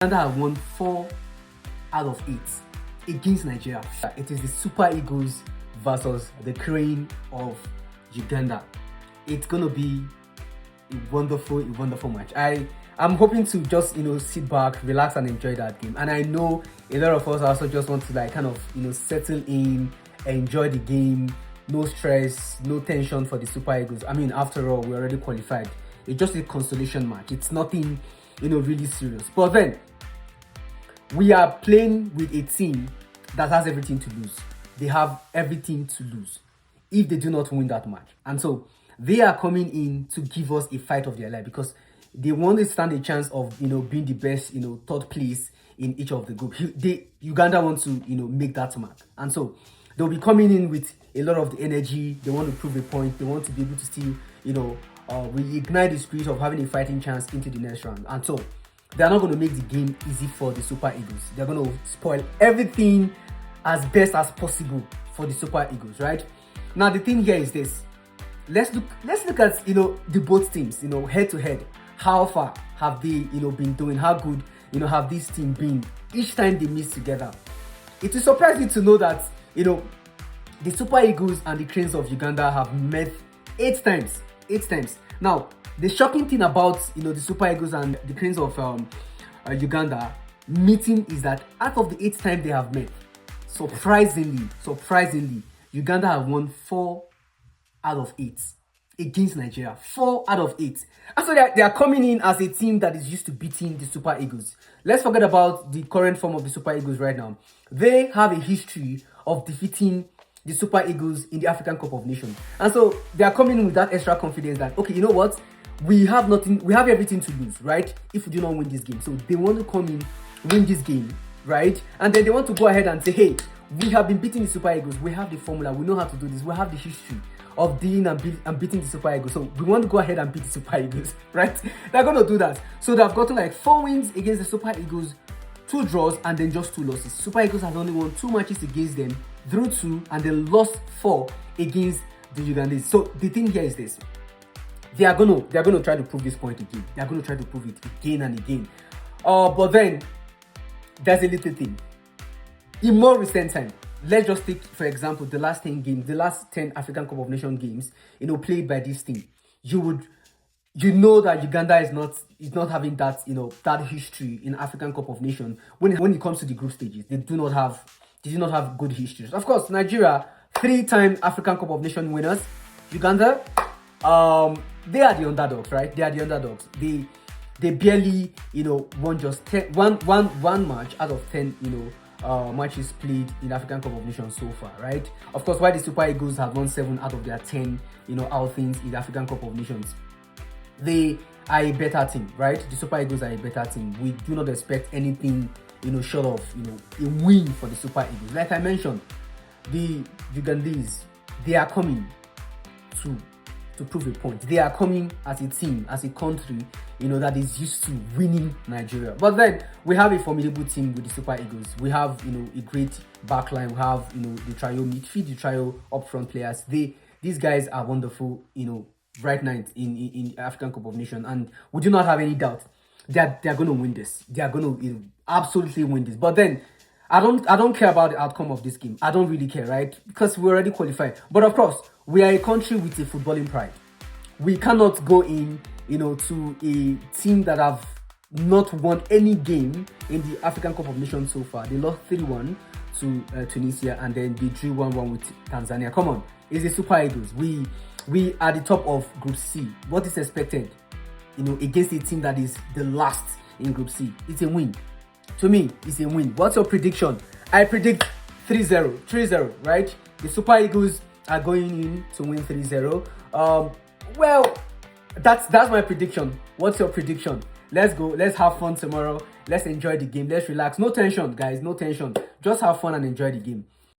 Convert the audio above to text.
Uganda have won 4 out of 8 against Nigeria. It is the Super Eagles versus the Crane of Uganda. It's gonna be a wonderful match. I'm hoping to just sit back, relax, and enjoy that game. And I know a lot of us also just want to settle in, enjoy the game, no stress, no tension for the Super Eagles. I mean, after all, we're already qualified. It's just a consolation match. It's nothing really serious. But then we are playing with a team that has everything to lose. They have everything to lose if they do not win that match. And so they are coming in to give us a fight of their life because they want to stand a chance of being the best, third place in each of the group. Uganda wants to make that mark. And so they'll be coming in with a lot of the energy. They want to prove a point. They want to be able to still reignite the spirit of having a fighting chance into the next round. And so they're not going to make the game easy for the Super Eagles. They're going to spoil everything as best as possible for the Super Eagles, right? Now the thing here is this. Let's look at the both teams, head to head. How far have they been doing? How good have this team been each time they meet together? It will surprise you to know that the Super Eagles and the Cranes of Uganda have met 8 times. 8 times. Now the shocking thing about the Super Eagles and the Cranes of Uganda meeting is that out of the 8 times they have met, surprisingly, Uganda have won 4 out of 8 against Nigeria. 4 out of 8. And so they are coming in as a team that is used to beating the Super Eagles. Let's forget about the current form of the Super Eagles right now. They have a history of defeating the Super Eagles in the African Cup of Nations. And so they are coming in with that extra confidence that, okay, you know what? We have everything to lose, right? If we do not win this game. So they want to come in, win this game, right? And then they want to go ahead and say, hey, we have been beating the Super Eagles. We have the formula. We know how to do this. We have the history of dealing and beating the Super Eagles. So we want to go ahead and beat the Super Eagles, right? They're going to do that. So they've gotten like 4 wins against the Super Eagles, 2 draws, and then just 2 losses. Super Eagles have only won 2 matches against them, drew 2, and then lost 4 against the Ugandans. So the thing here is this. They are going to try to prove this point again. They are going to try to prove it again and again. But then there's a little thing. In more recent time, let's just take, for example, the last 10 games, the last 10 African Cup of Nations games, played by this team. You know that Uganda is not having that, that history in African Cup of Nations. When it comes to the group stages, they do not have good histories. Of course, Nigeria, 3-time African Cup of Nations winners. Uganda, they are the underdogs, right? They are the underdogs. They barely, won just one match out of 10, matches played in African Cup of Nations so far, right? Of course, while the Super Eagles have won 7 out of their 10, outings in the African Cup of Nations, they are a better team, right? The Super Eagles are a better team. We do not expect anything, short of, a win for the Super Eagles. Like I mentioned, the Ugandese, they are coming to prove a point. They are coming as a team, as a country, that is used to winning Nigeria. But then we have a formidable team with the Super Eagles. We have, a great backline. We have, the trio midfield, the trio up front players. These guys are wonderful, right now in African Cup of Nations, and we do not have any doubt that they're going to win this. They are going to absolutely win this. But then I don't care about the outcome of this game. I don't really care, right? Because we're already qualified. But of course, we are a country with a footballing pride. We cannot go in, to a team that have not won any game in the African Cup of Nations so far. They lost 3-1 to Tunisia, and then they drew 1-1 with Tanzania. Come on, it's the Super Eagles. We are the top of Group C. What is expected, against a team that is the last in Group C? It's a win. To me, it's a win. What's your prediction? I predict 3-0. 3-0, right? The Super Eagles are going in to win 3-0. Well, that's my prediction. What's your prediction? Let's go. Let's have fun tomorrow. Let's enjoy the game. Let's relax. No tension, guys. No tension. Just have fun and enjoy the game.